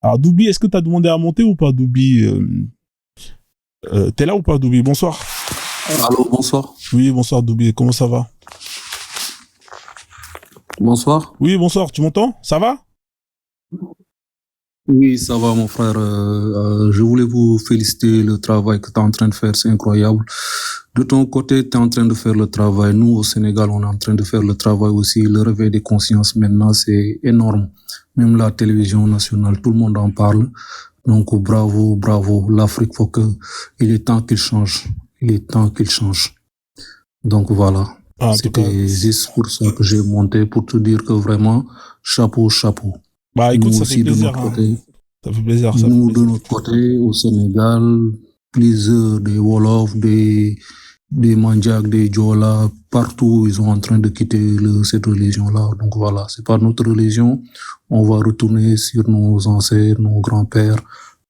Alors, Doubi, est-ce que t'as demandé à monter ou pas, Doubi t'es là ou pas, Doubi? Bonsoir. Allô, bonsoir. Oui, bonsoir, Doubi. Comment ça va? Bonsoir. Oui, bonsoir. Tu m'entends? Ça va? Oui, ça va, mon frère. Je voulais vous féliciter le travail que tu es en train de faire, c'est incroyable. De ton côté, tu es en train de faire le travail. Nous, au Sénégal, on est en train de faire le travail aussi. Le réveil des consciences, maintenant, c'est énorme. Même la télévision nationale, tout le monde en parle. Donc, bravo, bravo. L'Afrique, il est temps qu'il change. Il est temps qu'il change. Donc, voilà. C'était juste pour ça que j'ai monté, pour te dire que vraiment, chapeau, chapeau. Bah, écoute, nous ça aussi, fait plaisir. Ça fait plaisir. Nous, de notre côté, au Sénégal, plusieurs des Wolof, des Mandjak, des Diola, partout, ils sont en train de quitter cette religion-là. Donc voilà, c'est pas notre religion. On va retourner sur nos ancêtres, nos grands-pères.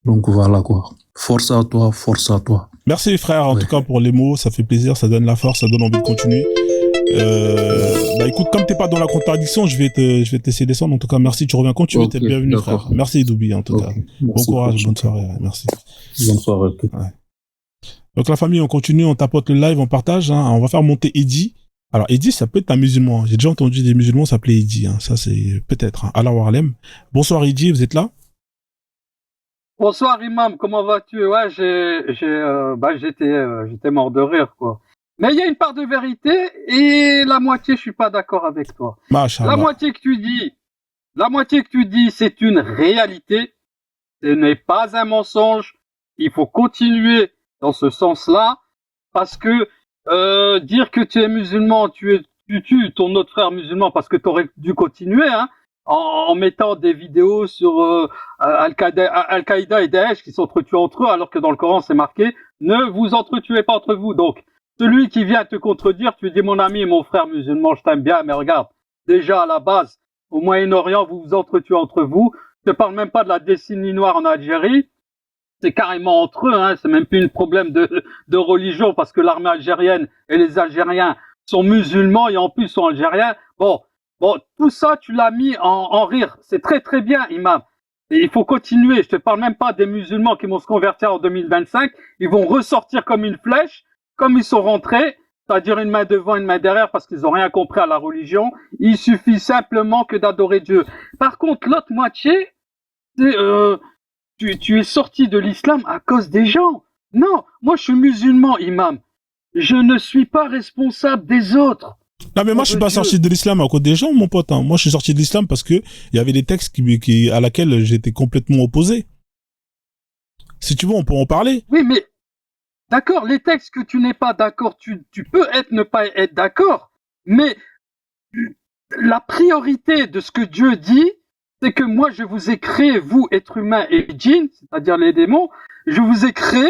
Donc voilà quoi. Force à toi, force à toi. Merci frère, en tout cas pour les mots, ça fait plaisir, ça donne la force, ça donne envie de continuer. Bah écoute, comme t'es pas dans la contradiction, je vais te laisser descendre. En tout cas, merci, tu reviens quand tu veux, t'es bienvenu frère. Merci Doubi, en tout cas. Bon courage, bonne soirée, merci. Bonne soirée. Ouais. Donc la famille, on continue, on tapote le live, on partage, hein. On va faire monter Eddy. Alors Eddy, ça peut être un musulman. J'ai déjà entendu des musulmans s'appeler Eddy, hein. Ça c'est peut-être. Hein. Allah Warlem. Bonsoir Eddy, vous êtes là? Bonsoir Imam, comment vas-tu? Ouais, j'étais mort de rire quoi. Mais il y a une part de vérité et la moitié je suis pas d'accord avec toi. Machallah. La moitié que tu dis, c'est une réalité. Ce n'est pas un mensonge. Il faut continuer dans ce sens-là parce que dire que tu es musulman, tu tues ton autre frère musulman parce que tu aurais dû continuer, hein. En mettant des vidéos sur Al-Qaïda et Daesh qui s'entretuent entre eux, alors que dans le Coran c'est marqué « Ne vous entretuez pas entre vous ». Donc, celui qui vient te contredire, tu dis « Mon ami et mon frère musulman, je t'aime bien, mais regarde, déjà à la base, au Moyen-Orient, vous vous entretuez entre vous. Je ne parle même pas de la décennie noire en Algérie. C'est carrément entre eux, hein. C'est même plus un problème de religion, parce que l'armée algérienne et les Algériens sont musulmans et en plus sont algériens. Bon, tout ça, tu l'as mis en rire. C'est très très bien, Imam. Et il faut continuer. Je te parle même pas des musulmans qui vont se convertir en 2025. Ils vont ressortir comme une flèche, comme ils sont rentrés, c'est-à-dire une main devant, une main derrière, parce qu'ils ont rien compris à la religion. Il suffit simplement que d'adorer Dieu. Par contre, l'autre moitié, c'est tu es sorti de l'islam à cause des gens. Non, moi je suis musulman, Imam. Je ne suis pas responsable des autres. Non mais moi je suis pas sorti de l'islam à cause des gens, mon pote. Hein. Moi je suis sorti de l'islam parce que il y avait des textes à laquelle j'étais complètement opposé. Si tu veux, on peut en parler. Oui, mais d'accord, les textes que tu n'es pas d'accord, tu peux ne pas être d'accord, mais la priorité de ce que Dieu dit, c'est que moi je vous ai créé, vous, êtres humains et djinns, c'est-à-dire les démons, je vous ai créé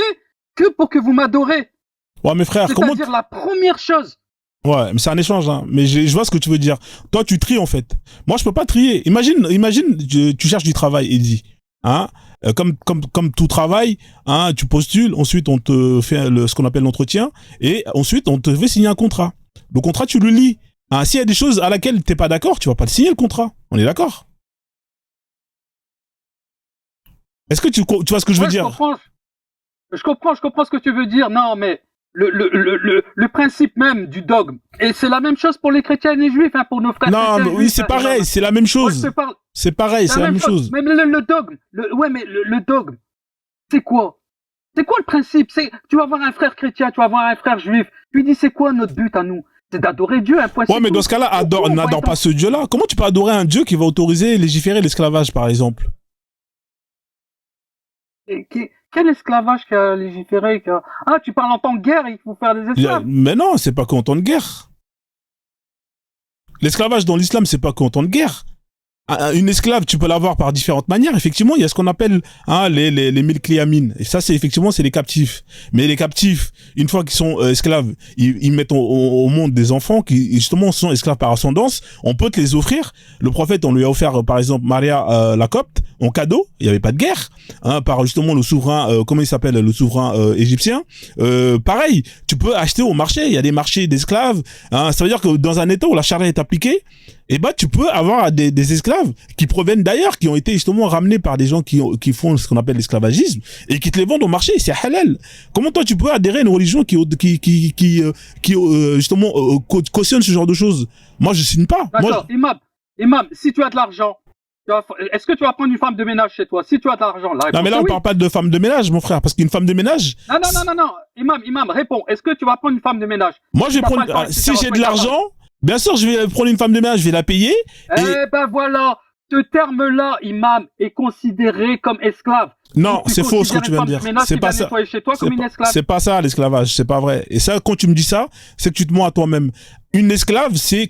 que pour que vous m'adorez. Ouais, mes frères, c'est-à-dire la première chose. Ouais, mais c'est un échange, hein. Mais je vois ce que tu veux dire. Toi, tu tries, en fait. Moi, je peux pas trier. Imagine, tu cherches du travail, Eddy. Hein? Comme tout travail, hein, tu postules, ensuite on te fait ce qu'on appelle l'entretien, et ensuite on te fait signer un contrat. Le contrat, tu le lis. Hein, s'il y a des choses à laquelle t'es pas d'accord, tu vas pas le signer, le contrat. On est d'accord? Est-ce que tu vois ce que je veux dire? Je comprends ce que tu veux dire. Non, mais le principe même du dogme, et c'est la même chose pour les chrétiens et les juifs, hein, pour nos frères chrétiens. Non, mais oui, c'est pareil, c'est la même chose. C'est pareil, c'est la même chose. Mais le dogme, le dogme, c'est quoi? C'est quoi le principe? Tu vas avoir un frère chrétien, tu vas avoir un frère juif. Tu lui dis, c'est quoi notre but à nous? C'est d'adorer Dieu, un point. Ouais, mais dans ce cas-là, n'adore pas ce Dieu-là. Comment tu peux adorer un Dieu qui va autoriser et légiférer l'esclavage, par exemple? Quel esclavage qui a légiféré Ah, tu parles en temps de guerre, il faut faire des esclaves. Mais non, c'est pas qu'en temps de guerre. L'esclavage dans l'islam, c'est pas qu'en temps de guerre. Une esclave, tu peux l'avoir par différentes manières. Effectivement, il y a ce qu'on appelle les milkliamines. Et ça, c'est les captifs. Mais les captifs, une fois qu'ils sont esclaves, ils mettent au monde des enfants qui justement sont esclaves par ascendance. On peut te les offrir. Le prophète, on lui a offert par exemple Maria la Copte en cadeau. Il y avait pas de guerre, hein, par justement le souverain, comment il s'appelle, le souverain égyptien. Pareil, tu peux acheter au marché. Il y a des marchés d'esclaves. Hein, ça veut dire que dans un état où la charia est appliquée, et bah tu peux avoir des esclaves qui proviennent d'ailleurs, qui ont été justement ramenés par des gens qui font ce qu'on appelle l'esclavagisme et qui te les vendent au marché, c'est halal. Comment toi tu peux adhérer à une religion qui justement cautionne ce genre de choses? Moi je signe pas. D'accord, Imam, si tu as de l'argent, est-ce que tu vas prendre une femme de ménage chez toi? Si tu as de l'argent, la réponse non mais là on parle pas de femme de ménage, mon frère, parce qu'une femme de ménage. Non. Imam, réponds. Est-ce que tu vas prendre une femme de ménage? Moi je vais prendre, si j'ai de l'argent, bien sûr je vais prendre une femme de ménage, je vais la payer. Eh ben voilà, ce terme-là, Imam, est considéré comme esclave. Non, c'est faux ce que tu viens de dire. C'est pas ça. C'est pas ça l'esclavage, c'est pas vrai. Et ça, quand tu me dis ça, c'est que tu te mens à toi-même. Une esclave, c'est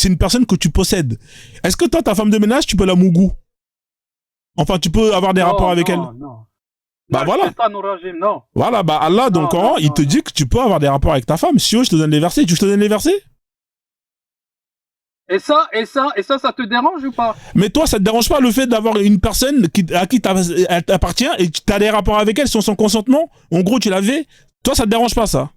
une personne que tu possèdes. Est-ce que toi, ta femme de ménage, tu peux la mougou? Enfin, tu peux avoir des rapports avec elle? Non. Bah voilà. Non. Voilà, bah Allah, dans le Coran, il te dit que tu peux avoir des rapports avec ta femme. Si je te donne les versets, tu veux que je te donne les versets? Et ça te dérange ou pas? Mais toi, ça te dérange pas le fait d'avoir une personne à qui t'appartient et tu as des rapports avec elle sans son consentement? En gros, tu l'avais. Toi, ça te dérange pas, ça?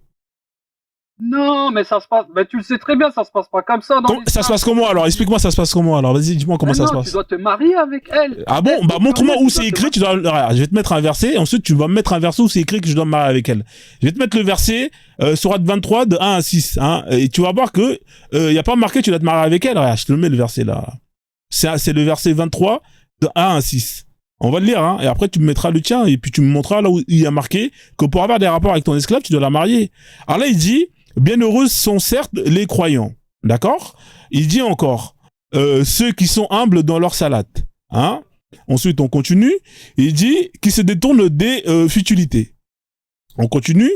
Non, mais ça se passe. Mais tu le sais très bien, ça se passe pas comme ça. Ça se passe comment alors? Explique-moi, ça se passe comment alors? Vas-y, dis-moi comment ça se passe. Tu dois te marier avec elle. Ah bon? Bah montre-moi où c'est écrit. Je vais te mettre un verset. Ensuite, tu vas me mettre un verset où c'est écrit que je dois me marier avec elle. Je vais te mettre le verset sourate 23 de 1 à 6. Hein, et tu vas voir que y a pas marqué tu dois te marier avec elle. Regarde, je te le mets le verset là. C'est le verset 23 de 1 à 6. On va le lire, hein, et après tu me mettras le tien et puis tu me montreras là où il y a marqué que pour avoir des rapports avec ton esclave, tu dois la marier. Alors là, il dit bienheureux sont certes les croyants, d'accord? Il dit encore ceux qui sont humbles dans leur salat, hein? Ensuite, on continue. Il dit qui se détournent des futilités. On continue.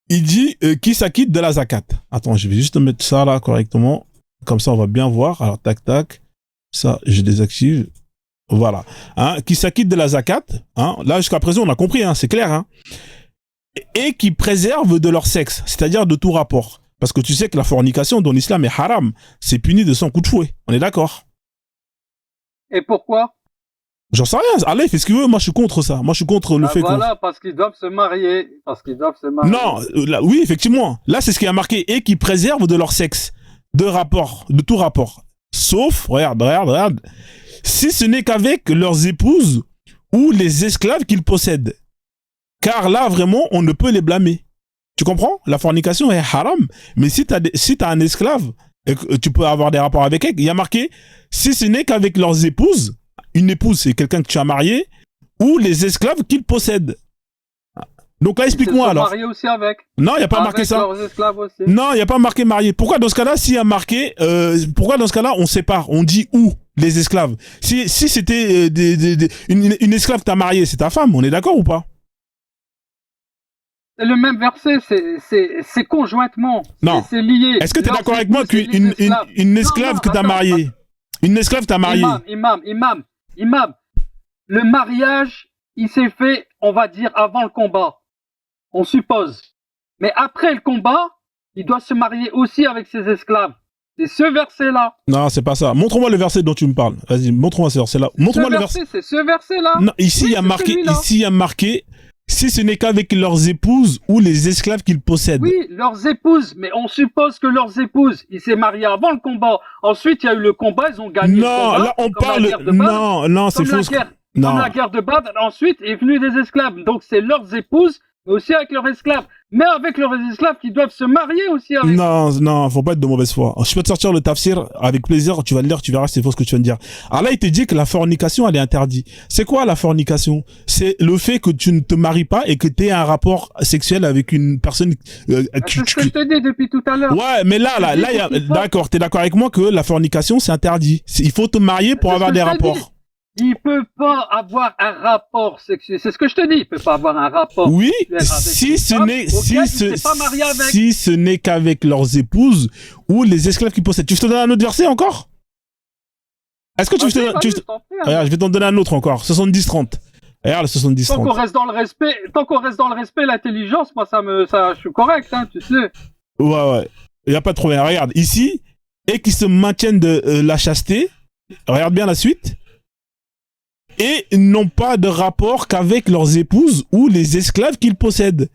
Il dit qui s'acquitte de la zakat. Attends, je vais juste mettre ça là correctement, comme ça on va bien voir. Alors tac tac, ça je désactive. Voilà, hein, qui s'acquitte de la zakat, hein, là jusqu'à présent on a compris, hein, c'est clair, hein, et qui préservent de leur sexe, c'est-à-dire de tout rapport. Parce que tu sais que la fornication dans l'islam est haram, c'est puni de 100 coups de fouet, on est d'accord? Et pourquoi? J'en sais rien, Allah il fait ce qu'il veut, moi je suis contre ça, moi je suis contre le fait voilà, parce qu'ils doivent se marier, Non, là, oui effectivement, là c'est ce qui a marqué, et qui préservent de leur sexe, de rapport, de tout rapport, sauf, regarde, si ce n'est qu'avec leurs épouses ou les esclaves qu'ils possèdent. Car là, vraiment, on ne peut les blâmer. Tu comprends? La fornication est haram. Mais si t'as un esclave, et que tu peux avoir des rapports avec elle, il y a marqué, si ce n'est qu'avec leurs épouses, une épouse, c'est quelqu'un que tu as marié, ou les esclaves qu'ils possèdent. Donc là, explique-moi alors. Marié aussi avec. Non, il n'y a pas marqué ça. Aussi. Non, il n'y a pas marqué marié. Pourquoi dans ce cas-là, s'il y a marqué, pourquoi dans ce cas-là, on sépare? On dit où les esclaves? Si c'était une esclave que t'as mariée, c'est ta femme, on est d'accord ou pas? C'est le même verset, c'est conjointement. Non. C'est lié. Est-ce que tu es d'accord avec moi qu'une esclave que t'as mariée, une esclave que t'as mariée? Imam, le mariage, il s'est fait, on va dire, avant le combat. On suppose. Mais après le combat, il doit se marier aussi avec ses esclaves. C'est ce verset-là. Non, c'est pas ça. Montre-moi le verset dont tu me parles. Vas-y, montre-moi ce verset-là. Montre-moi le verset. C'est ce verset-là. Non, ici, il y a marqué, si ce n'est qu'avec leurs épouses ou les esclaves qu'ils possèdent. Oui, leurs épouses. Mais on suppose que leurs épouses, ils s'est marié avant le combat. Ensuite, il y a eu le combat, ils ont gagné le combat. Non, là, on parle, non, c'est faux. Comme la guerre de Badr, ensuite est venu des esclaves. Donc c'est leurs épouses, mais aussi avec leurs esclaves. Mais avec leurs esclaves qui doivent se marier aussi avec. Non, faut pas être de mauvaise foi. Je peux te sortir le tafsir avec plaisir, tu vas le lire, tu verras si c'est faux ce que tu viens de dire. Alors là, il te dit que la fornication, elle est interdite. C'est quoi la fornication? C'est le fait que tu ne te maries pas et que tu aies un rapport sexuel avec une personne c'est ce que je te dis depuis tout à l'heure. Ouais, mais là, d'accord, t'es d'accord avec moi que la fornication, c'est interdit. Il faut te marier pour avoir des rapports. Il peut pas avoir un rapport sexuel. C'est ce que je te dis. Il peut pas avoir un rapport. Oui, si ce n'est qu'avec leurs épouses ou les esclaves qu'ils possèdent. Tu veux que je te donne un autre verset encore? Est-ce que tu veux que Regarde, je vais t'en donner un autre encore. 70-30. Regarde le 70-30. Tant qu'on reste dans le respect, l'intelligence, moi je suis correct, hein, tu sais. Ouais. Il y a pas de problème. Regarde, ici, et qui se maintiennent de la chasteté. Regarde bien la suite. Et n'ont pas de rapport qu'avec leurs épouses ou les esclaves qu'ils possèdent.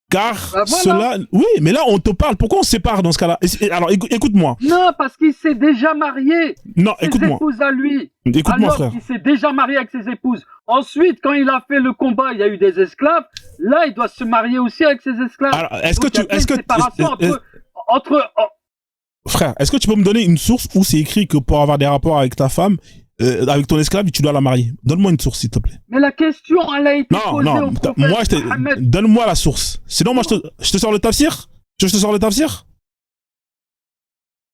Car Voilà. cela... Oui, mais là, on te parle. Pourquoi on se sépare dans ce cas-là? Alors, écoute-moi. Non, parce qu'il s'est déjà marié. Non, Ses écoute-moi. épouses à lui. Écoute-moi, Alors frère. qu'il s'est déjà marié avec ses épouses. Ensuite, quand il a fait le combat, il y a eu des esclaves. Là, il doit se marier aussi avec ses esclaves. Alors, est-ce que Donc, il y a tu... bien Est-ce une que... séparation entre... Frère, est-ce que tu peux me donner une source où c'est écrit que pour avoir des rapports avec ta femme, avec ton esclave, tu dois la marier? Donne-moi une source, s'il te plaît. Mais la question, elle a été Non, posée non, au prophète moi, Mohammed. donne-moi la source. Sinon, moi, je te sors le tafsir. Je te sors le tafsir?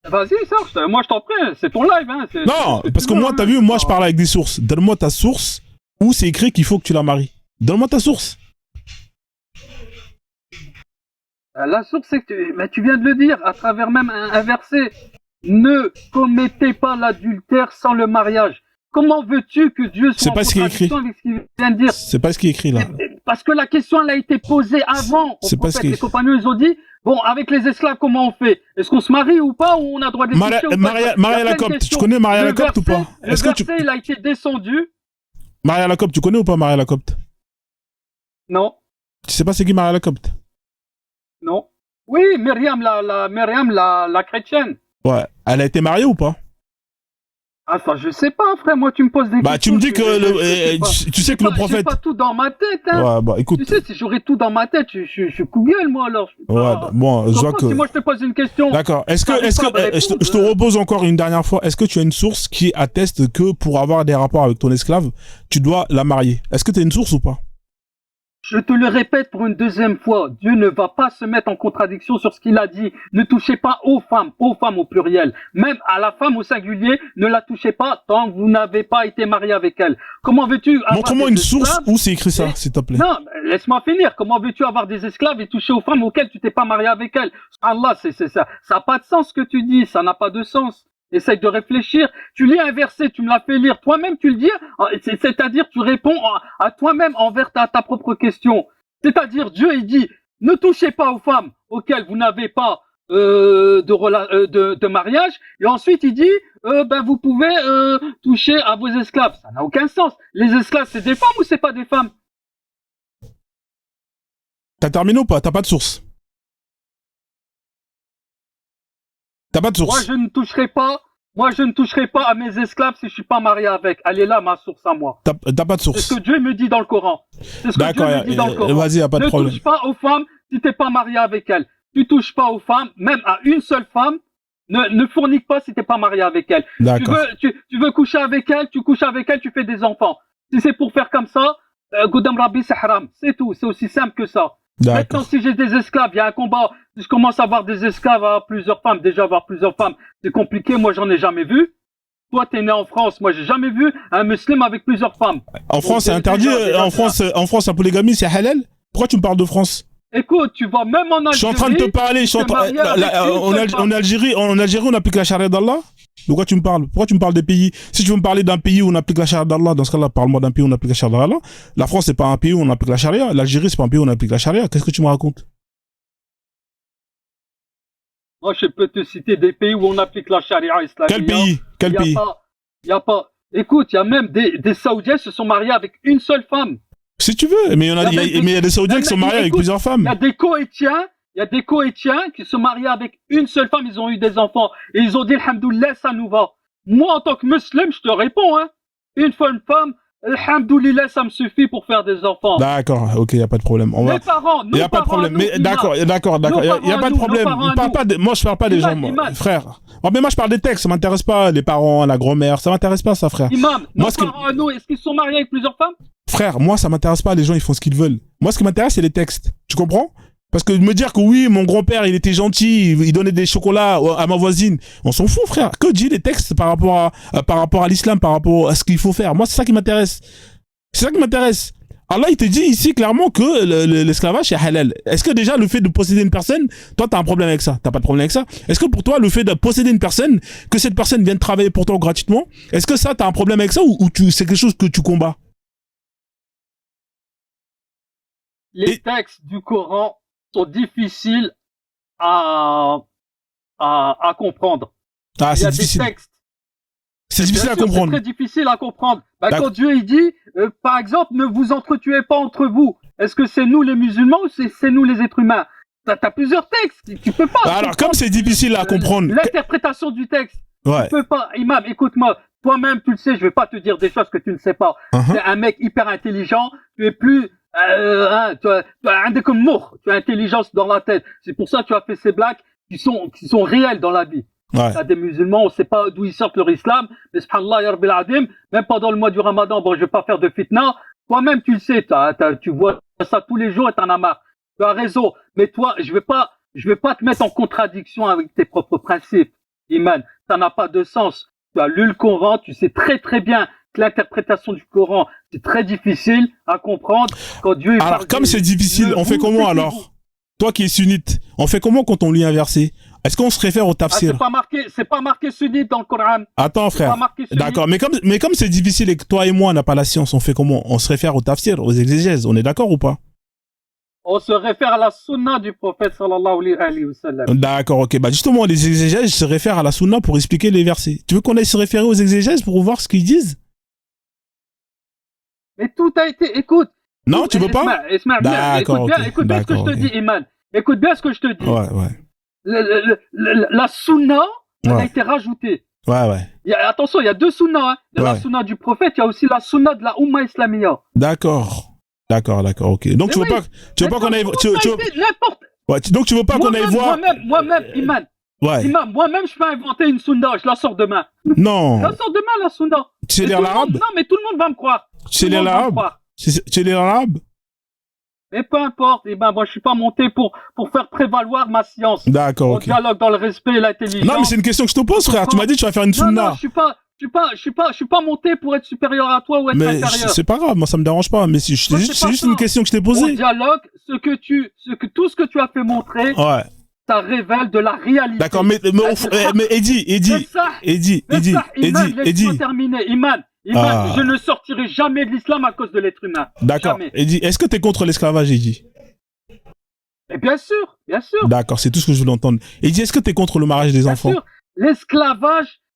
Vas-y, sors, moi je t'en prie, c'est ton live. Hein. Non, parce que moi, t'as vu, moi, je parle avec des sources. Donne-moi ta source où c'est écrit qu'il faut que tu la maries. Donne-moi ta source. La source, c'est que mais tu viens de le dire, à travers même un verset. Ne commettez pas l'adultère sans le mariage. Comment veux-tu que Dieu soit C'est pas ce qui est écrit. avec ce qu'il vient de dire? C'est pas ce qui est écrit là. Parce que la question, elle a été posée avant. C'est pas ce qui est... Les compagnons, ils ont dit, bon, avec les esclaves, comment on fait? Est-ce qu'on se marie ou pas, ou on a droit de Maria Lacopte, tu connais Maria Lacopte ou pas? Est-ce que le verset, il a été descendu? Maria Lacopte, tu connais ou pas Maria Lacopte? Non. Tu sais pas c'est qui Maria Lacopte? Non. Oui, Myriam, la chrétienne. Ouais. Elle a été mariée ou pas? Ah, ça, je sais pas, frère. Moi, tu me poses des questions. Bah, tu me dis que tu sais que le prophète. J'ai pas tout dans ma tête, hein. Ouais, bah, écoute. Tu sais, si j'aurais tout dans ma tête, je suis Google, moi, alors. Ouais, bon, je vois que. Si moi, je te pose une question. D'accord. Je te repose encore une dernière fois. Est-ce que tu as une source qui atteste que pour avoir des rapports avec ton esclave, tu dois la marier? Est-ce que tu as une source ou pas? Je te le répète pour une deuxième fois, Dieu ne va pas se mettre en contradiction sur ce qu'il a dit. Ne touchez pas aux femmes au pluriel. Même à la femme au singulier, ne la touchez pas tant que vous n'avez pas été marié avec elle. Comment veux-tu avoir Montre-moi une source où c'est écrit ça, s'il te plaît. Non, laisse-moi finir. Comment veux-tu avoir des esclaves et toucher aux femmes auxquelles tu t'es pas marié avec elles? Allah, c'est ça. Ça n'a pas de sens ce que tu dis, ça n'a pas de sens. Essaye de réfléchir. Tu lis un verset, tu me l'as fait lire. Toi-même, tu le dis. C'est-à-dire, tu réponds à toi-même envers ta propre question. C'est-à-dire, Dieu, il dit, ne touchez pas aux femmes auxquelles vous n'avez pas de mariage. Et ensuite, il dit, vous pouvez toucher à vos esclaves. Ça n'a aucun sens. Les esclaves, c'est des femmes ou c'est pas des femmes? T'as terminé ou pas? T'as pas de source? T'as pas de source? Moi, je ne toucherai pas à mes esclaves si je suis pas marié avec. Elle est là, ma source à moi. T'as pas de source? C'est ce que Dieu me dit dans le Coran. D'accord, vas-y, y a pas de problème. Ne touche pas aux femmes si t'es pas marié avec elles. Tu touches pas aux femmes, même à une seule femme. Ne fornique pas si t'es pas marié avec elle. D'accord. Tu veux coucher avec elle, tu couches avec elle, tu fais des enfants. Si c'est pour faire comme ça, Goudam Rabbi, c'est haram. C'est tout. C'est aussi simple que ça. Maintenant, si j'ai des esclaves, il y a un combat. Si je commence à avoir des esclaves à plusieurs femmes, déjà avoir plusieurs femmes, c'est compliqué. Moi, j'en ai jamais vu. Toi, t'es né en France. Moi, j'ai jamais vu un musulman avec plusieurs femmes. En France, c'est interdit. En France, la polygamie, c'est halal. Pourquoi tu me parles de France? Écoute, tu vas même en Algérie. Je suis en train de te parler. En Algérie, on applique la charia d'Allah. De quoi tu me parles? Pourquoi tu me parles des pays? Si tu veux me parler d'un pays où on applique la charia d'Allah, dans ce cas-là, parle-moi d'un pays où on applique la charia d'Allah. La France, c'est pas un pays où on applique la charia. L'Algérie, c'est pas un pays où on applique la charia. Qu'est-ce que tu me racontes? Moi, je peux te citer des pays où on applique la charia islamique. Quel pays? Quel pays? Il y a pas. Écoute, il y a même des Saoudiens qui se sont mariés avec une seule femme. Si tu veux, mais il y a des Saoudiens qui sont mariés avec plusieurs femmes. Il y a des Kohétiens qui se marient avec une seule femme, ils ont eu des enfants. Et ils ont dit, alhamdoulilah, ça nous va. Moi, en tant que musulman, je te réponds, hein. Une seule femme, alhamdoulilah, ça me suffit pour faire des enfants. D'accord, ok, y a pas de problème. Les parents, y a pas de problème. Mais d'accord, y a pas de problème. Moi, je parle pas des gens, frère. Oh, mais moi, je parle des textes, ça m'intéresse pas, les parents, la grand-mère, ça m'intéresse pas, ça, frère. Imam, nos parents à nous, est-ce qu'ils sont mariés avec plusieurs femmes? Frère, moi, ça m'intéresse pas, les gens, ils font ce qu'ils veulent. Moi, ce qui m'intéresse, c'est les textes. Tu comprends? Parce que me dire que oui, mon grand-père, il était gentil, il donnait des chocolats à ma voisine, on s'en fout, frère. Que dit les textes par rapport à l'islam, par rapport à ce qu'il faut faire? Moi, c'est ça qui m'intéresse. C'est ça qui m'intéresse. Allah, il te dit ici clairement que l'esclavage est halal. Est-ce que déjà le fait de posséder une personne, toi, t'as un problème avec ça? T'as pas de problème avec ça? Est-ce que pour toi, le fait de posséder une personne, que cette personne vienne travailler pour toi gratuitement, est-ce que ça, t'as un problème avec ça ou c'est quelque chose que tu combats? Les textes du Coran sont difficiles à comprendre. Ah, c'est difficile. C'est difficile à sûr, comprendre. C'est très difficile à comprendre. D'accord. Quand Dieu il dit, par exemple, ne vous entretuez pas entre vous. Est-ce que c'est nous les musulmans ou c'est nous les êtres humains? T'as plusieurs textes. Tu peux pas. Alors, comme c'est difficile à comprendre. L'interprétation du texte. Ouais. Tu peux pas. Imam, écoute-moi. Toi-même, tu le sais, je vais pas te dire des choses que tu ne sais pas. Uh-huh. Tu es un mec hyper intelligent. Tu es plus, tu as un des comme mour. Tu as intelligence dans la tête. C'est pour ça que tu as fait ces blagues qui sont réelles dans la vie. Ouais. Il y a des musulmans, on sait pas d'où ils sortent leur islam. Mais subhanallah, ya Rabbil Adim, même pendant le mois du Ramadan, bon, je vais pas faire de fitna. Toi-même, tu le sais, tu vois ça tous les jours et t'en as marre. Tu as raison. Mais toi, je vais pas te mettre en contradiction avec tes propres principes. Iman, ça n'a pas de sens. Tu as lu le Coran, tu sais très très bien que l'interprétation du Coran, c'est très difficile à comprendre quand Dieu Alors, parle comme c'est difficile, on fait comment alors? Toi qui es sunnite, on fait comment quand on lit un verset? Est-ce qu'on se réfère au tafsir? C'est pas marqué sunnite dans le Coran. Attends, frère. D'accord, mais comme c'est difficile et que toi et moi, on n'a pas la science, on fait comment? On se réfère au tafsir, aux exégèses. On est d'accord ou pas? On se réfère à la sunna du prophète sallallahu alayhi wa sallam. D'accord, ok. Bah, justement, les exégèses se réfèrent à la sunna pour expliquer les versets. Tu veux qu'on aille se référer aux exégèses pour voir ce qu'ils disent? Mais tout a été, écoute. Non, tu veux pas? D'accord, écoute bien ce que je te dis, Iman. Écoute bien ce que je te dis. Ouais. La sunna, elle a été rajoutée. Ouais. Attention, il y a deux sunnas. Hein. Il y a la sunna du prophète, il y a aussi la sunna de la Ummah Islamiyya. D'accord, ok. Donc tu veux pas qu'on aille, donc tu veux pas qu'on aille voir. Moi-même, Iman. Ouais. Iman, moi-même, je peux inventer une sunna, je la sors demain. Non. Je la sors demain, la sunna. Tu sais lire l'arabe? Non, mais tout le monde va me croire. Tu sais lire l'arabe? Tu sais lire l'arabe? Mais peu importe, moi je suis pas monté pour faire prévaloir ma science. D'accord, ok. On dialogue dans le respect et l'intelligence. Non, mais c'est une question que je te pose, frère. Tu m'as dit que tu vas faire une sunna. Non, je suis pas monté pour être supérieur à toi ou être inférieur. Mais c'est pas grave, moi ça me dérange pas. Mais c'est juste une question que je t'ai posée. On dialogue, tout ce que tu as fait montrer. Ouais. Ça révèle de la réalité. D'accord, mais Eddie, laisse-moi terminer, Iman, je ne sortirai jamais de l'islam à cause de l'être humain. D'accord. Eddie, est-ce que tu es contre l'esclavage, Eddie? Et bien sûr. D'accord, c'est tout ce que je voulais entendre. Eddie, est-ce que tu es contre le mariage des enfants? Bien sûr.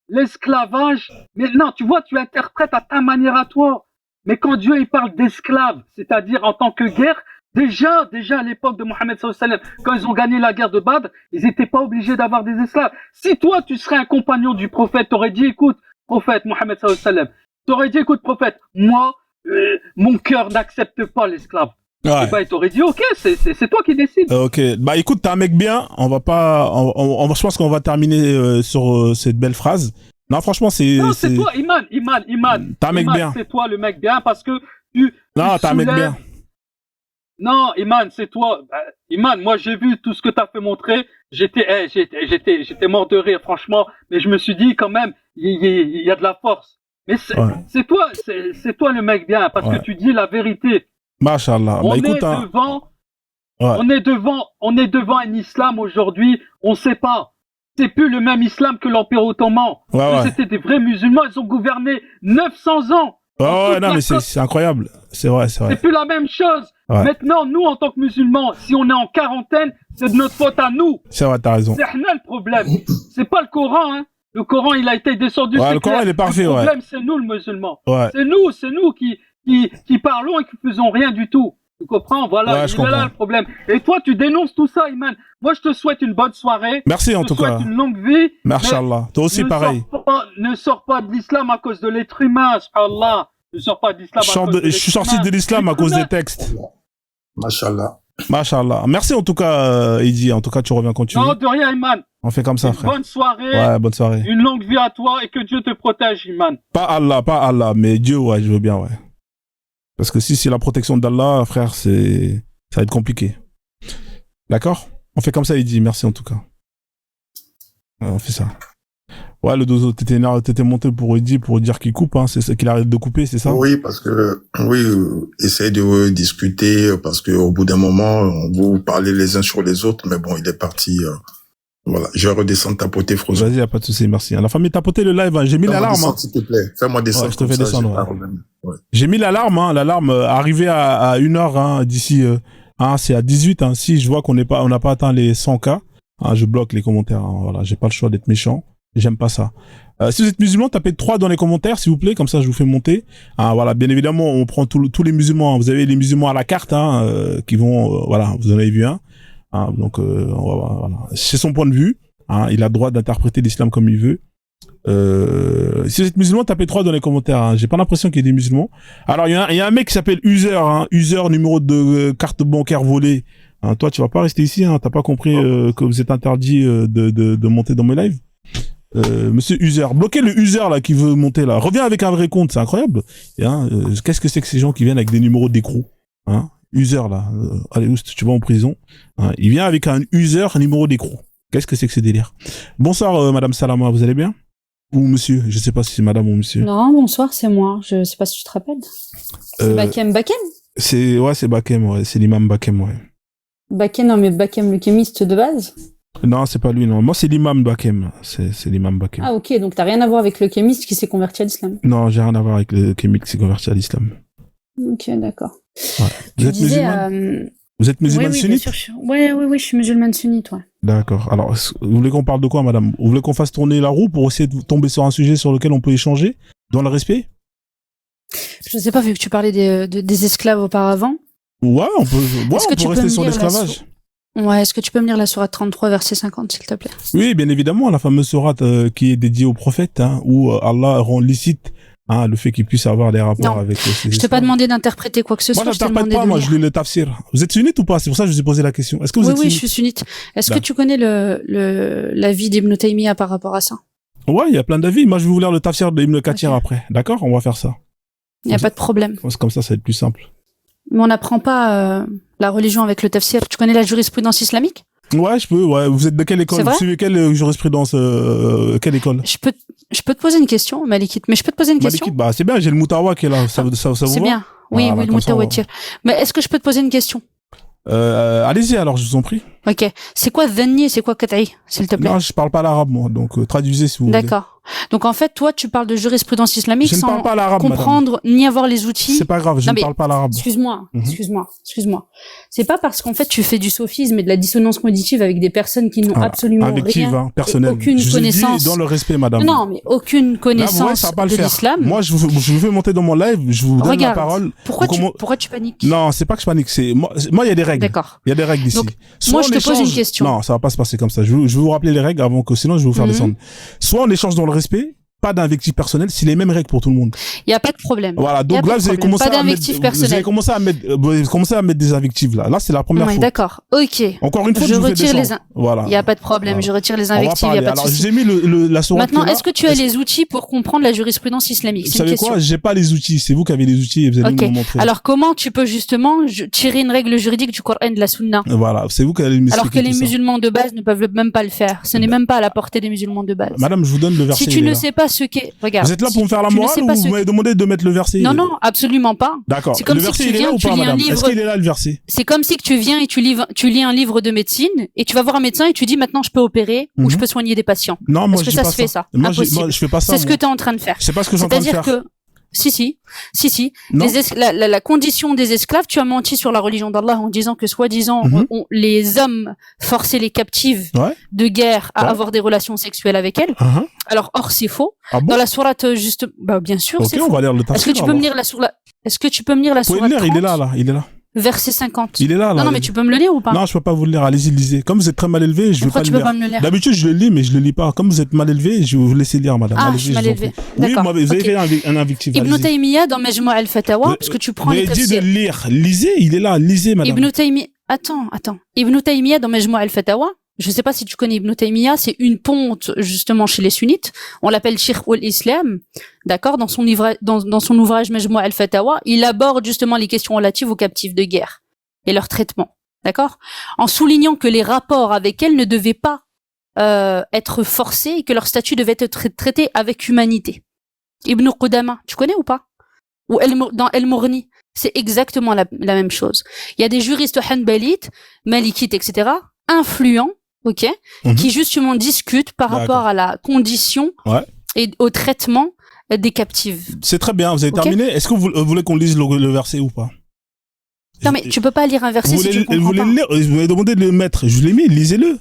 L'esclavage, mais non, tu vois, tu interprètes à ta manière à toi. Mais quand Dieu il parle d'esclaves, c'est-à-dire en tant que guerre, déjà à l'époque de Mohammed sallallahu alayhi wa sallam, quand ils ont gagné la guerre de Badr, ils n'étaient pas obligés d'avoir des esclaves. Si toi, tu serais un compagnon du prophète, t'aurais dit, écoute, prophète Mohammed sallallahu alayhi wa sallam, t'aurais dit, écoute, prophète, moi, mon cœur n'accepte pas l'esclave. Ouais. Et bah, il t'aurait dit, ok, c'est toi qui décides. Ok. Bah, écoute, t'es un mec bien. Je pense qu'on va terminer sur cette belle phrase. Non, franchement, Non, c'est toi, Iman. T'es un mec bien. C'est toi le mec bien parce que Non, t'es un mec bien. Non, Iman, c'est toi. Iman, moi, j'ai vu tout ce que t'as fait montrer. J'étais mort de rire, franchement. Mais je me suis dit, quand même, il y a de la force. Mais c'est toi le mec bien parce que tu dis la vérité. Machallah. On est devant un islam aujourd'hui, on sait pas. C'est plus le même islam que l'Empire ottoman. C'était des vrais musulmans, ils ont gouverné 900 ans. Non, mais c'est incroyable. C'est vrai. C'est plus la même chose. Maintenant, nous, en tant que musulmans, si on est en quarantaine, c'est de notre faute à nous. C'est vrai, t'as raison. C'est le problème. C'est pas le Coran, hein. Le Coran, il a été descendu. Le Coran, il est parfait, Le problème, c'est nous, le musulman. Ouais. C'est nous qui parlons et qui faisons rien du tout. Tu comprends? Voilà, il est là le problème. Et toi, tu dénonces tout ça, Iman. Moi, je te souhaite une bonne soirée. Merci en tout cas. Je te souhaite une longue vie. Machallah. Toi aussi, pareil. Ne sors pas de l'islam à cause de l'être humain, subhanallah. Ne sors pas de l'islam à cause de l'être humain. Je suis sorti de l'islam à cause des textes. Machallah. Merci en tout cas, Eddie. En tout cas, tu reviens quand tu veux. Non, de rien, Iman. On fait comme ça, frère. Bonne soirée. Ouais, bonne soirée. Une longue vie à toi et que Dieu te protège, Iman. Pas Allah, mais Dieu, ouais, je veux bien, ouais. Parce que si c'est la protection d'Allah, frère, ça va être compliqué. D'accord? On fait comme ça, Eddie. Merci en tout cas. Ouais, on fait ça. Ouais, le dozo, t'étais monté pour Eddie pour dire qu'il coupe, hein. C'est ça, qu'il arrête de couper, c'est ça? Oui, parce que, essaye de discuter, parce que au bout d'un moment, vous parlez les uns sur les autres, mais bon, il est parti, voilà. Je vais redescendre tapoter, Frozo. Vas-y, y a pas de souci, merci. La famille tapoter le live, hein. J'ai mis l'alarme, hein. S'il te plaît. Fais-moi descendre. Ouais, je te fais descendre, ouais. J'ai mis l'alarme, hein. L'alarme, arrivée à 1h, hein, d'ici, c'est à 18, hein. Si je vois on n'a pas atteint les 100 cas, hein, je bloque les commentaires, hein. Voilà. J'ai pas le choix d'être méchant. J'aime pas ça. Si vous êtes musulman, tapez 3 dans les commentaires, s'il vous plaît, comme ça je vous fais monter. Voilà, bien évidemment, on prend tous les musulmans. Vous avez les musulmans à la carte, qui vont, voilà, vous en avez vu un. Donc, voilà. C'est son point de vue. Il a le droit d'interpréter l'islam comme il veut. Si vous êtes musulman, tapez 3 dans les commentaires. J'ai pas l'impression qu'il y ait des musulmans. Alors, il y a un mec qui s'appelle User, User, numéro de carte bancaire volée. Toi, tu vas pas rester ici, t'as pas compris que vous êtes interdit de monter dans mes lives. Monsieur User, bloquez le User là qui veut monter là. Reviens avec un vrai compte, c'est incroyable. Qu'est-ce que c'est que ces gens qui viennent avec des numéros d'écrou, User là, allez où tu vas en prison. Il vient avec un User numéro d'écrou. Qu'est-ce que c'est que ce délire? Bonsoir Madame Salama, vous allez bien? Ou monsieur, je sais pas si c'est madame ou monsieur. Non, bonsoir, c'est moi. Je sais pas si tu te rappelles. C'est Bakem. C'est Bakem, ouais, c'est l'imam Bakem, ouais. Bakem, non mais Bakem le kémiste de base. Non, c'est pas lui, non. Moi, c'est l'imam Bakem. C'est l'imam Bakem. Ah, ok, donc t'as rien à voir avec le kémiste qui s'est converti à l'islam. Non, j'ai rien à voir avec le kémiste qui s'est converti à l'islam. Ok, d'accord. Ouais. Vous êtes musulmane? Vous êtes musulmane sunnite? Bien sûr. Oui, je suis musulmane sunnite, ouais. D'accord. Alors, vous voulez qu'on parle de quoi, madame? Vous voulez qu'on fasse tourner la roue pour essayer de tomber sur un sujet sur lequel on peut échanger dans le respect? Je sais pas, vu que tu parlais des esclaves auparavant. Ouais, on peut rester sur l'esclavage. Ouais, est-ce que tu peux me lire la sourate 33, verset 50, s'il te plaît? Oui, bien évidemment, la fameuse sourate qui est dédiée au prophète, où Allah rend licite le fait qu'il puisse avoir des rapports avec ses je t'ai pas demandé d'interpréter quoi que ce soit. Moi, j'interprète pas, moi, je lis le tafsir. Vous êtes sunnite ou pas? C'est pour ça que je vous ai posé la question. Est-ce que vous êtes sunnite? Oui, je suis sunnite. Est-ce que tu connais l'avis d'Ibn Taymiyyah par rapport à ça? Ouais, il y a plein d'avis. Moi, je vais vous lire le tafsir d'Ibn Kathir après. D'accord? On va faire ça. Il y a pas de problème. Comme ça va être plus simple. Mais on n'apprend pas la religion avec le tafsir. Tu connais la jurisprudence islamique? Ouais, je peux. Ouais. Vous êtes de quelle école? Vous suivez quelle jurisprudence? Quelle école? Je peux te poser une question, Malikite. Mais je peux te poser une question? Malikite, c'est bien. J'ai le Moutawa qui est là. Ça vous c'est bien. Oui, le Moutawatir. Mais est-ce que je peux te poser une question? Allez-y alors, je vous en prie. Ok. C'est quoi dhanni et c'est quoi qat'i, s'il te plaît? Non, je parle pas l'arabe, moi. Donc, traduisez si vous voulez. D'accord. Donc, en fait, toi, tu parles de jurisprudence islamique sans comprendre madame. ni avoir les outils. C'est pas grave, je ne parle pas l'arabe. Excuse-moi. C'est pas parce qu'en fait, tu fais du sophisme et de la dissonance cognitive avec des personnes qui n'ont absolument rien, personnel. Aucune connaissance. Dans le respect, madame. Non, mais aucune connaissance de l'islam. Moi, je vous fais monter dans mon live, je vous donne la parole. Pourquoi tu paniques? Non, c'est pas que je panique, c'est, moi, il y a des règles. D'accord. Il y a des règles ici. Donc, moi, je te pose une question. Non, ça va pas se passer comme ça. Je vais vous rappeler les règles avant que, sinon, je vais vous faire descendre. Soit on échange dans le respect, pas d'invectif personnel, c'est les mêmes règles pour tout le monde. Il y a pas de problème. Voilà, donc là vous avez commencé à mettre des invectives là. Là, c'est la première fois. D'accord. OK. Encore une fois, je retire les voilà. Il y a pas de problème, je retire les invectives, il y a pas de souci. Alors, je vous ai mis la sourate. Maintenant, est-ce que tu as les outils pour comprendre la jurisprudence islamique? Vous savez quoi? J'ai pas les outils, c'est vous qui avez les outils et vous allez me montrer. Alors, comment tu peux justement tirer une règle juridique du Coran et de la Sunna? Voilà, c'est vous qui allez m'expliquer. Alors que les musulmans de base ne peuvent même pas le faire. Ce n'est même pas à la portée des musulmans de base. Madame, je vous donne le verset. Si tu ne sais pas ce qu'est, regarde. Vous êtes là pour me faire la morale ou vous m'avez demandé de mettre le verset? Non, absolument pas. D'accord. C'est comme si tu viens, tu lis un livre. Est-ce qu'il est là le verset? C'est comme si que tu viens et tu lis un livre de médecine et tu vas voir un médecin et tu dis maintenant je peux opérer ou je peux soigner des patients. Non, moi je dis pas ça. Est-ce que ça se fait ça? Moi, je fais pas ça. C'est ce que tu es en train de faire. C'est pas ce que je suis en train de faire. C'est-à-dire que Si. La condition des esclaves, tu as menti sur la religion d'Allah en disant que soi-disant les hommes forçaient les captives de guerre à avoir des relations sexuelles avec elles. Alors or c'est faux. Ah bon? Dans la sourate juste bien sûr c'est faux. On va lire le tafsir. Est-ce que tu peux me lire la sourate 30? Il est là. Verset 50. Il est là. Non, mais tu peux me le lire ou pas? Non, je peux pas vous le lire. Allez-y, lisez. Comme vous êtes très mal élevé, je vais pas le lire. Pourquoi tu peux pas me le lire? D'habitude, je le lis, mais je le lis pas. Comme vous êtes mal élevé, je vais vous laisser lire, madame. Ah, je suis mal élevé. Oui, vous avez fait un invectif. Ibn Taymiyyah dans Majmu' al-Fatawa, parce que tu prends les tafsirs. Vous avez dit de lire. Lisez, il est là. Lisez, madame. Ibn Taymiyyah, attends. Ibn Taymiyyah dans Majmu' al-Fatawa, je sais pas si tu connais Ibn Taymiyyah, c'est une ponte, justement, chez les sunnites. On l'appelle Shaykh al-Islam. D'accord? Dans son ouvrage Majmu' al-Fatawa, il aborde justement les questions relatives aux captifs de guerre et leur traitement, d'accord? En soulignant que les rapports avec elles ne devaient pas être forcés et que leur statut devait être traité avec humanité. Ibn Qudama, tu connais ou pas? Ou dans El-Mourni, c'est exactement la même chose. Il y a des juristes hanbalites, malikites, etc., influents, qui justement discutent par rapport à la condition et au traitement des captives. C'est très bien, vous avez terminé. Est-ce que vous voulez qu'on lise le verset ou pas? Non, mais tu peux pas lire un verset si tu comprends pas. Vous m'avez demandé de le mettre. Je l'ai mis, lisez-le.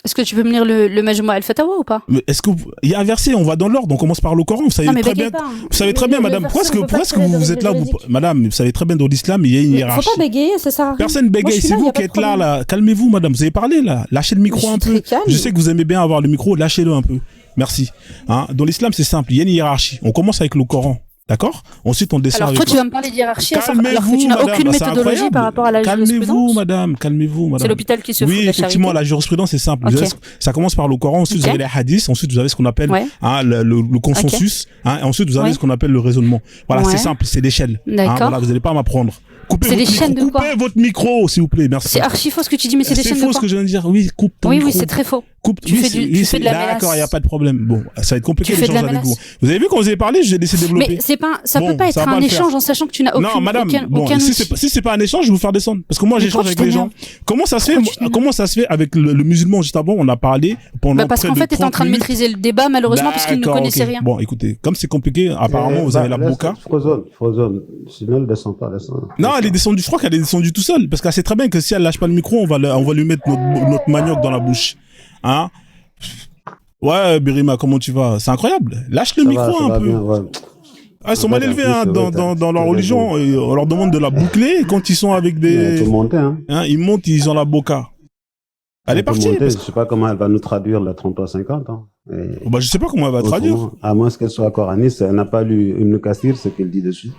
Est-ce que tu peux me lire le Majmou' al-Fatawa ou pas? Mais est-ce que il y a un verset, on va dans l'ordre, on commence par le Coran, vous savez Non, mais très bégaye bien. pas. Vous savez très bien, madame, pourquoi est-ce que vous êtes là, madame, vous savez très bien dans l'islam, il y a une Mais hiérarchie. faut pas bégayer, ça sert à rien. Personne bégaye, c'est vous qui êtes là. Calmez-vous, madame, vous avez parlé, là. Lâchez le micro un peu. Je sais que vous aimez bien avoir le micro, lâchez-le un peu. Merci. Hein, dans l'islam, c'est simple, il y a une hiérarchie. On commence avec le Coran. D'accord? Ensuite, on descend Alors avec toi, tu vas me parler de hiérarchie, alors que Calmez-vous, tu n'as madame, aucune c'est méthodologie incroyable. par rapport à la Calmez-vous, jurisprudence. madame, calmez-vous, madame. C'est l'hôpital qui se fout Oui, de la effectivement, charité. la jurisprudence, c'est simple. Ok. Vous avez- ça commence par le Coran, ensuite Ok. vous avez les hadiths, ensuite vous avez ce qu'on appelle Ouais. hein, le consensus, hein, et ensuite vous avez Ouais. ce qu'on appelle le raisonnement. Voilà, Ouais. c'est simple, c'est l'échelle. Hein, D'accord. voilà, vous n'allez pas m'apprendre. Coupez C'est votre des chaînes micro, de quoi? coupez votre micro, s'il vous plaît, merci. C'est archi faux ce que tu dis, mais c'est des chaînes de faux ce quoi? que je viens de dire. Oui, coupe ton Oui, micro. oui, c'est très faux. Coupe. Tu oui, fais c'est- du- oui, tu c'est- fais de la D'accord, mélasse. il n'y a pas de problème. Bon, ça va être compliqué Tu fais de l'échange la avec vous. mélasse. Vous avez vu quand vous avez parlé, j'ai laissé développer. Mais c'est pas, ça Bon, peut pas ça être va un pas le faire. échange en sachant que tu n'as Non, madame, bon, aucun si outil. c'est pas un échange, je vais vous faire descendre. Parce que moi, Mais j'échange pourquoi avec tu les gens. t'énerves? Comment ça se Pourquoi tu fait, t'énerves? comment ça se fait avec le musulman juste avant, on a parlé pendant Bah parce près qu'en de fait, t'es en 30 train de minutes. maîtriser le débat, malheureusement, parce qu'il ne D'accord, connaissait ok. rien. Bon, écoutez, comme c'est compliqué, apparemment, vous avez la boca. Sinon, elle descend pas, descend. Non, elle est descendue, je crois qu'elle est descendue tout seule. Parce qu'elle sait très bien que si elle lâche pas le micro, on va lui mettre notre manioc dans la bouche. Hein? Ouais, Birima, comment tu vas? C'est incroyable. Lâche le micro un peu. Bien, ouais. Ah, ils sont En mal fait, élevés, en plus, hein, c'est vrai, dans leur t'as religion. Et on leur demande de la boucler. Et quand ils sont avec Mais elle peut monter, hein. ils montent, ils ont la boca. Elle est peut partie. monter, parce je sais pas comment elle va nous traduire la 33-50, hein. Et Bah, je sais pas comment elle va traduire. autrement, à moins qu'elle soit coraniste, elle n'a pas lu Ibn Kathir, ce qu'elle dit dessus,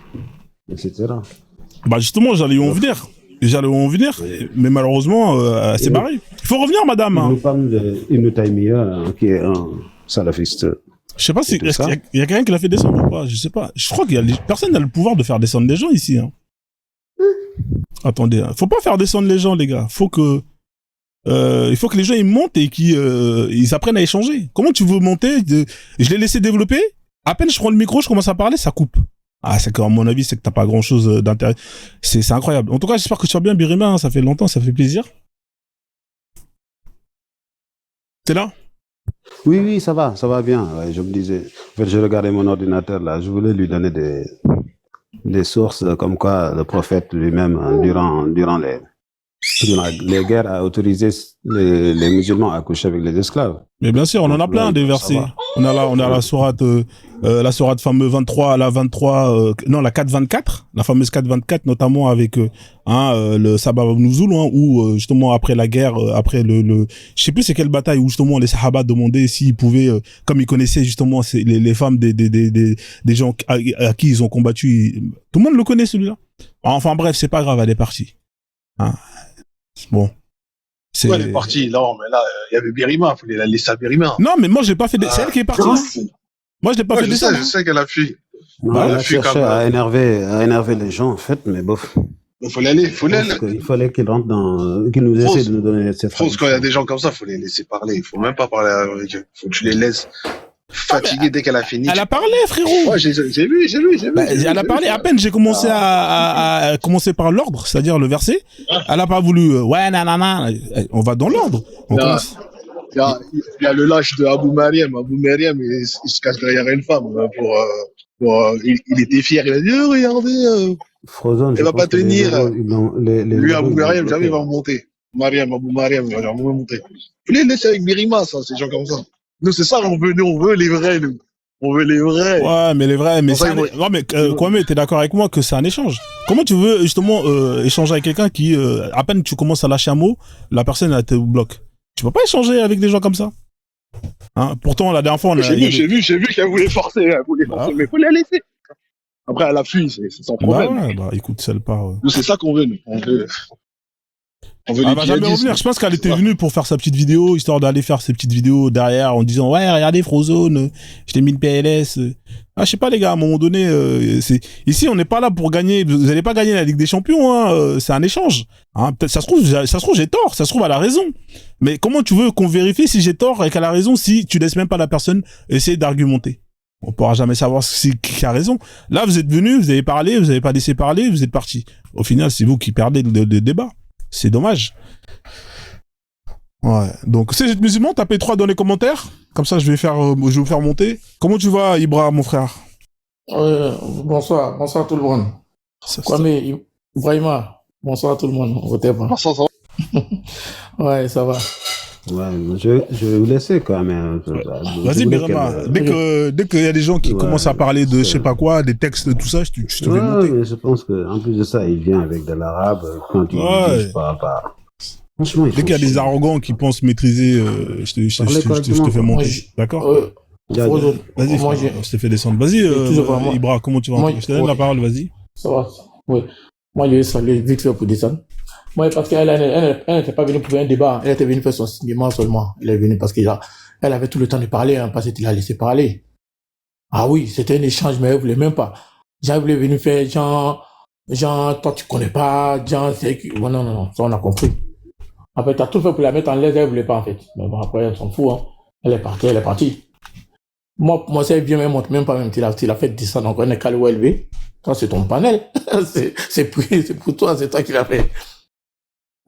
etc. Bah, justement, j'allais y en venir. Mais malheureusement, c'est barré. Il faut revenir, madame. Il Hein. nous parle d'Ibn Taymiyyah, hein, qui est un salafiste. Je sais pas si, tout est-ce ça. qu'il y a quelqu'un qui l'a fait descendre ou pas? Je sais pas. Je crois personne n'a le pouvoir de faire descendre les gens ici, hein. Attendez, hein. Faut pas faire descendre les gens, les gars. Il faut que les gens ils montent et ils apprennent à échanger. Comment tu veux monter? Je l'ai laissé développer. À peine je prends le micro, je commence à parler, ça coupe. Ah, c'est qu'à mon avis, c'est que t'as pas grand chose d'intérêt. C'est incroyable. En tout cas, j'espère que tu vas bien, Birima, hein. Ça fait longtemps, ça fait plaisir. T'es là? Oui, ça va bien. Ouais, je me disais, en fait, je regardais mon ordinateur là, je voulais lui donner des sources comme quoi le prophète lui-même, hein, durant les guerres, a autorisé les musulmans à coucher avec les esclaves. Mais bien sûr, on en a plein des versets. On a la sourate fameuse 23, la 4-24, la fameuse 4-24, notamment avec le Sabab Nuzul, hein, où justement après la guerre, après je sais plus c'est quelle bataille, où justement les Sahaba demandaient s'ils pouvaient, comme ils connaissaient justement les femmes des gens à qui ils ont combattu. Tout le monde le connaît celui-là. Enfin bref, c'est pas grave, elle est partie. Hein. Bon. Ouais, elle est partie. Non, mais là, il y avait Birima. Il fallait la laisser à Birima. Non, mais moi, j'ai pas fait c'est elle qui est partie. Moi, je l'ai pas fait descendre. Je sais qu'elle a fui. Non, Bah, elle elle a a fui cherché comme, à énerver les gens, en fait, mais bof. Il faut l'aller. Il fallait qu'il rentre qu'il nous essaie de nous donner cette France, quand il y a des gens comme ça, il faut les laisser parler. Il faut même pas parler avec eux. Il faut que tu les laisses fatiguer dès qu'elle a fini. Elle a parlé, frérot. Ouais, j'ai vu. Elle a parlé. À peine j'ai commencé à commencer par l'ordre, c'est-à-dire le verset. Elle a pas voulu. Ouais, nanana. On va dans l'ordre. On commence. Il y a le lâche de Abou Mariam. Abou Mariam, il se cache derrière une femme il était fier. Il a dit regardez. Frozen, Elle va pas tenir. Les Lui, Abou Mariam, jamais il va remonter. Abou Mariam, il va jamais remonter. Faut les laisser avec Birima, ça, ces gens comme ça. Nous, c'est ça, on veut les vrais, nous. On veut les vrais. Ouais, mais les vrais, mais ça, non, mais Kwame, t'es d'accord avec moi que c'est un échange. Comment tu veux justement échanger avec quelqu'un qui, à peine tu commences à lâcher un mot, la personne elle te bloque. Tu peux pas échanger avec des gens comme ça. Hein, pourtant, la dernière fois, j'ai vu qu'elle voulait forcer, mais faut la laisser. Après, elle a fui, c'est sans problème. Ouais, écoute, c'est le part. Nous, c'est ça qu'on veut, nous. On veut Elle va jamais revenir. Je pense qu'elle était venue pour faire sa petite vidéo, histoire d'aller faire ses petites vidéos derrière en disant ouais, regardez Frozone, je t'ai mis une PLS. Ah, je sais pas les gars, à un moment donné, ici on n'est pas là pour gagner. Vous allez pas gagner la Ligue des Champions, hein. C'est un échange. Hein, peut-être ça se trouve j'ai tort, ça se trouve elle a raison. Mais comment tu veux qu'on vérifie si j'ai tort et qu'elle a raison si tu laisses même pas la personne essayer d'argumenter? On pourra jamais savoir qui a raison. Là, vous êtes venu, vous avez parlé, vous avez pas laissé parler, vous êtes parti. Au final, c'est vous qui perdez le débat. C'est dommage. Ouais. Donc, si vous êtes musulman, tapez 3 dans les commentaires. Comme ça, je vais vous faire monter. Comment tu vas, Ibra, mon frère? Bonsoir tout le monde. Kwame, Ibrahima, bonsoir tout le monde. Ouais, ça va. Ouais, je vais vous laisser quand même. Vas-y, Birama. Dès qu'il y a des gens qui commencent à parler de je sais pas quoi, des textes, tout ça, je te fais monter. Mais je pense qu'en plus de ça, il vient avec de l'arabe. Quand il dit, je parle pas. Franchement, dès qu'il y a des arrogants qui pensent maîtriser, je te fais monter. D'accord? Vas-y, je te fais descendre. Vas-y, Ibra, comment tu vas? Je te donne la parole, vas-y. Ça va. Oui. Moi, je vais saluer vite fait pour descendre. Moi, parce qu'elle n'était pas venue pour un débat. Elle était venue faire son cinéma seulement. Elle est venue parce qu'elle avait tout le temps de parler, hein, parce qu'il l'a laissé parler. Ah oui, c'était un échange, mais elle voulait même pas. Jean voulait venir faire, toi, tu connais pas, c'est que, non, ça, on a compris. Après, t'as tout fait pour la mettre en l'aise, elle voulait pas, en fait. Mais bon, après, elle s'en fout, hein. Elle est partie. Moi, ça, elle vient, elle montre même pas, même, il a fait descendre encore, elle n'est qu'à l'élever. Toi, c'est ton panel. c'est pour toi, c'est toi qui l'as fait.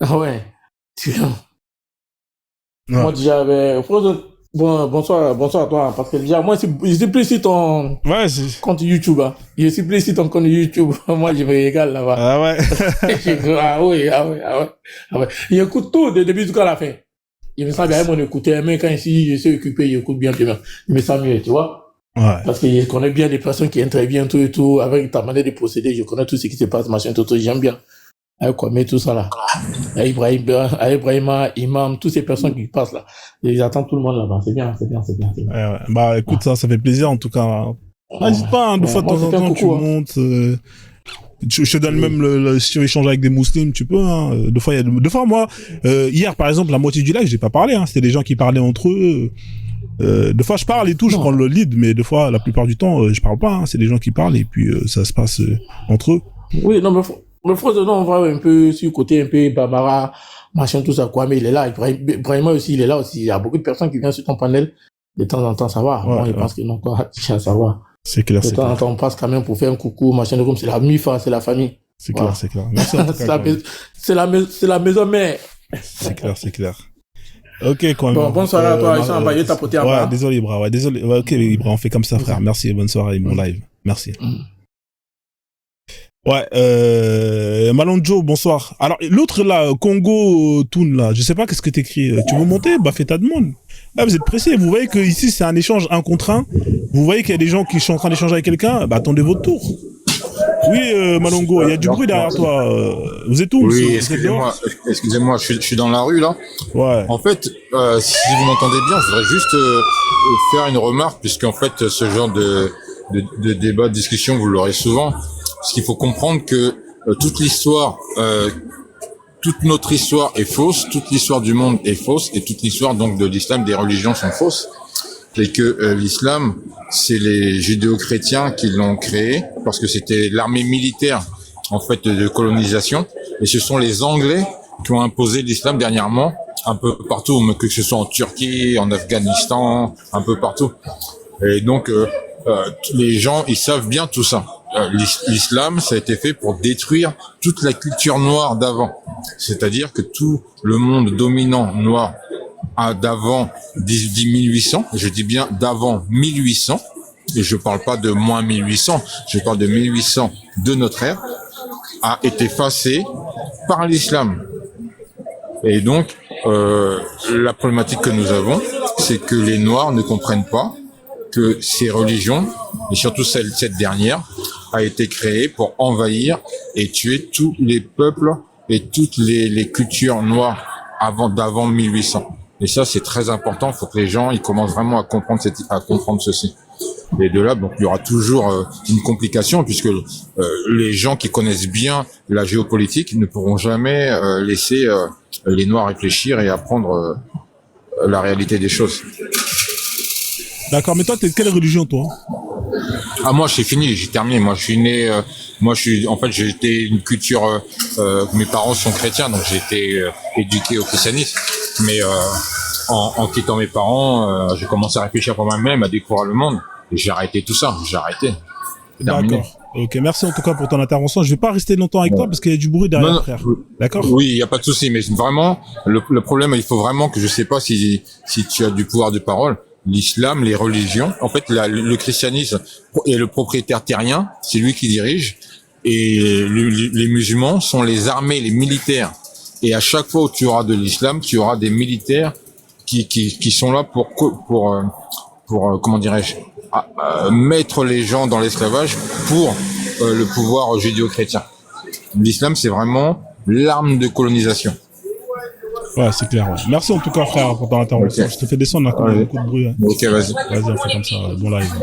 Ah ouais. Moi, déjà, bonsoir à toi, parce que déjà, moi, je suis plus sur ton compte YouTube, hein. Je suis plus sur ton compte YouTube. Moi, je me régale là-bas. Ah ouais. Ah ouais. Il écoute tout, de début jusqu'à la fin. Il me semble bien, mon écouter, mais quand ici, je suis occupé, il écoute bien, il me sent mieux, tu vois. Ouais. Parce que je connais bien les personnes qui interviennent tout et tout, avec ta manière de procéder, je connais tout ce qui se passe, machin, tout, j'aime bien. Avec Kwame, tout ça là. Ibrahima, Imam, toutes ces personnes qui passent là. Ils attendent tout le monde là-bas. C'est bien. Ouais. Bah, écoute, ça fait plaisir en tout cas. N'hésite pas, hein, de fois de temps en temps, tu montes. Je te donne même si tu veux échanger avec des musulmans, tu peux, hein. Deux fois, moi, hier, par exemple, la moitié du live, j'ai pas parlé, hein. C'était des gens qui parlaient entre eux. Des fois, je parle et tout, je prends le lead, mais des fois, la plupart du temps, je parle pas, hein. C'est des gens qui parlent et puis, ça se passe, entre eux. Oui, non, mais Frozo, non, on va un peu sur le côté un peu Barbara, machin, tout ça, quoi, mais il est là. Ibrahima aussi, il est là aussi. Il y a beaucoup de personnes qui viennent sur ton panel. De temps en temps, ça va. Moi, je pense que non, quoi, ça va. C'est clair, de temps en temps, on passe quand même pour faire un coucou, machin, comme c'est la MIFA, c'est la famille. C'est clair. Merci en tout cas, c'est la maison mère. C'est clair. Ok, quand même. Bon, bonne soirée à toi, Issa, je tapoter à bas. Ouais, désolé, Ibra, ok, Ibra, on fait comme ça, frère. Merci, bonne soirée, mon live. Merci. Ouais, Malonjo, bonsoir. Alors, l'autre là, Congo Toon là, je sais pas qu'est-ce que t'écris. Tu veux monter? Bah, fais ta demande. Là, vous êtes pressé. Vous voyez que ici c'est un échange un contre un. Vous voyez qu'il y a des gens qui sont en train d'échanger avec quelqu'un. Bah, attendez votre tour. Oui, Malongo, il y a du bruit derrière toi. Vous êtes où? Oui, excusez-moi, je suis dans la rue là. Ouais. En fait, si vous m'entendez bien, je voudrais juste faire une remarque, puisqu'en fait, ce genre de débat, de discussion, vous l'aurez souvent. Parce qu'il faut comprendre que toute notre histoire est fausse, toute l'histoire du monde est fausse, et toute l'histoire donc de l'islam, des religions sont fausses. Et que l'islam, c'est les judéo-chrétiens qui l'ont créé, parce que c'était l'armée militaire en fait de colonisation, et ce sont les Anglais qui ont imposé l'islam dernièrement, un peu partout, que ce soit en Turquie, en Afghanistan, un peu partout. Et donc les gens, ils savent bien tout ça. L'islam, ça a été fait pour détruire toute la culture noire d'avant. C'est-à-dire que tout le monde dominant noir d'avant 1800, je dis bien d'avant 1800, et je parle pas de moins 1800, je parle de 1800 de notre ère, a été effacé par l'islam. Et donc, la problématique que nous avons, c'est que les Noirs ne comprennent pas que ces religions, et surtout cette dernière, a été créée pour envahir et tuer tous les peuples et toutes les cultures noires d'avant 1800. Et ça, c'est très important. Il faut que les gens, ils commencent vraiment à comprendre ceci. Et de là, donc, il y aura toujours une complication, puisque les gens qui connaissent bien la géopolitique ne pourront jamais laisser les Noirs réfléchir et apprendre la réalité des choses. D'accord, mais toi, t'es de quelle religion, toi? Ah, moi, c'est fini, j'ai terminé. Moi, je suis né, j'ai été une culture, mes parents sont chrétiens, donc j'ai été éduqué au christianisme. Mais en quittant mes parents, j'ai commencé à réfléchir pour moi-même, à découvrir le monde. Et j'ai arrêté tout ça, j'ai arrêté. C'est terminé. D'accord. Ok, merci en tout cas pour ton intervention. Je vais pas rester longtemps avec toi parce qu'il y a du bruit derrière, frère. D'accord? Oui, il y a pas de souci, mais vraiment, le problème, il faut vraiment que je sais pas si tu as du pouvoir de parole. L'islam, les religions, en fait, le christianisme est le propriétaire terrien, c'est lui qui dirige, et les musulmans sont les armées, les militaires. Et à chaque fois où tu auras de l'islam, tu auras des militaires qui sont là pour comment dirais-je, mettre les gens dans l'esclavage pour le pouvoir judéo-chrétien. L'islam, c'est vraiment l'arme de colonisation. Ouais, c'est clair. Ouais. Merci en tout cas, frère, pour ton intervention. Okay. Je te fais descendre, là, beaucoup de bruit. Hein. Ok, vas-y. Vas-y, on fait comme ça. Bon live.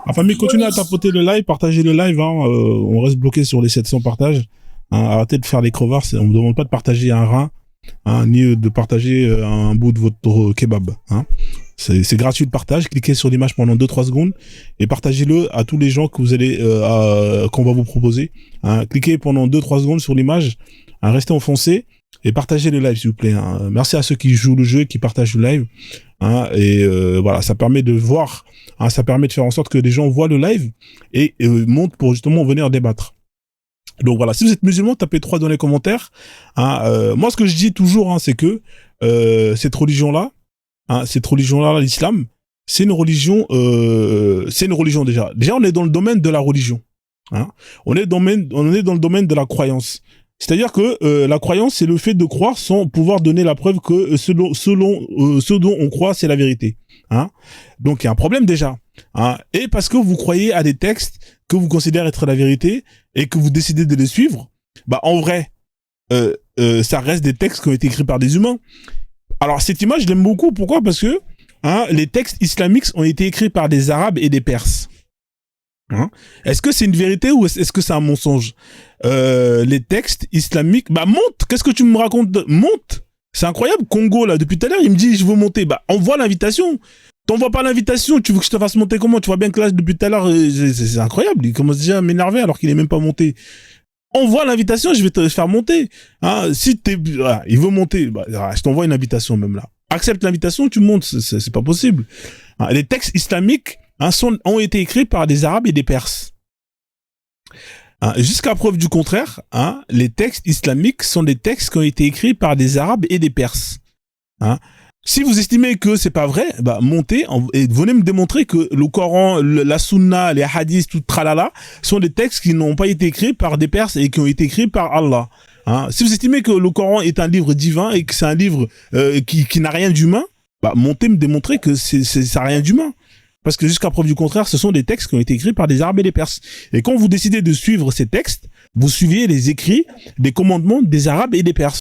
La famille, continue à tapoter le live, partagez le live. Hein. On reste bloqué sur les 700 partages. Hein. Arrêtez de faire les crevards. On ne demande pas de partager un rein, hein, ni de partager un bout de votre kebab. Hein. C'est gratuit le partage. Cliquez sur l'image pendant 2-3 secondes et partagez-le à tous les gens que vous allez qu'on va vous proposer. Hein. Cliquez pendant 2-3 secondes sur l'image. Hein, restez enfoncé. Et partagez le live, s'il vous plaît. Hein. Merci à ceux qui jouent le jeu, qui partagent le live. Hein. Et voilà, ça permet de voir, hein, ça permet de faire en sorte que les gens voient le live et montent pour justement venir débattre. Donc voilà, si vous êtes musulman, tapez 3 dans les commentaires. Hein. Moi, ce que je dis toujours, hein, c'est que cette religion-là, l'islam, c'est une religion déjà. Déjà, on est dans le domaine de la religion. Hein. On est dans le domaine de la croyance. C'est-à-dire que la croyance, c'est le fait de croire sans pouvoir donner la preuve que ce dont on croit, c'est la vérité. Hein. Donc, il y a un problème déjà. Hein. Et parce que vous croyez à des textes que vous considérez être la vérité et que vous décidez de les suivre, bah en vrai, ça reste des textes qui ont été écrits par des humains. Alors, cette image, je l'aime beaucoup. Pourquoi ? Parce que les textes islamiques ont été écrits par des Arabes et des Perses. Hein? Est-ce que c'est une vérité ou est-ce que c'est un mensonge? Les textes islamiques, bah monte. Qu'est-ce que tu me racontes? Monte. C'est incroyable. Congo là, depuis tout à l'heure, il me dit je veux monter. Bah envoie l'invitation. T'envoies pas l'invitation. Tu veux que je te fasse monter comment? Tu vois bien que là depuis tout à l'heure, c'est incroyable. Il commence déjà à m'énerver alors qu'il est même pas monté. Envoie l'invitation, je vais te faire monter. Hein? Si voilà, il veut monter, bah, je t'envoie une invitation même là. Accepte l'invitation, tu montes. C'est pas possible. Hein? Les textes islamiques ont été écrits par des Arabes et des Perses. Hein, jusqu'à preuve du contraire, hein, les textes islamiques sont des textes qui ont été écrits par des Arabes et des Perses. Hein. Si vous estimez que c'est pas vrai, bah montez et venez me démontrer que le Coran, la Sunna, les hadiths, tout tralala, sont des textes qui n'ont pas été écrits par des Perses et qui ont été écrits par Allah. Hein. Si vous estimez que le Coran est un livre divin et que c'est un livre qui n'a rien d'humain, bah montez me démontrer que ça n'a rien d'humain. Parce que jusqu'à preuve du contraire, ce sont des textes qui ont été écrits par des Arabes et des Perses. Et quand vous décidez de suivre ces textes, vous suivez les écrits, les commandements des Arabes et des Perses.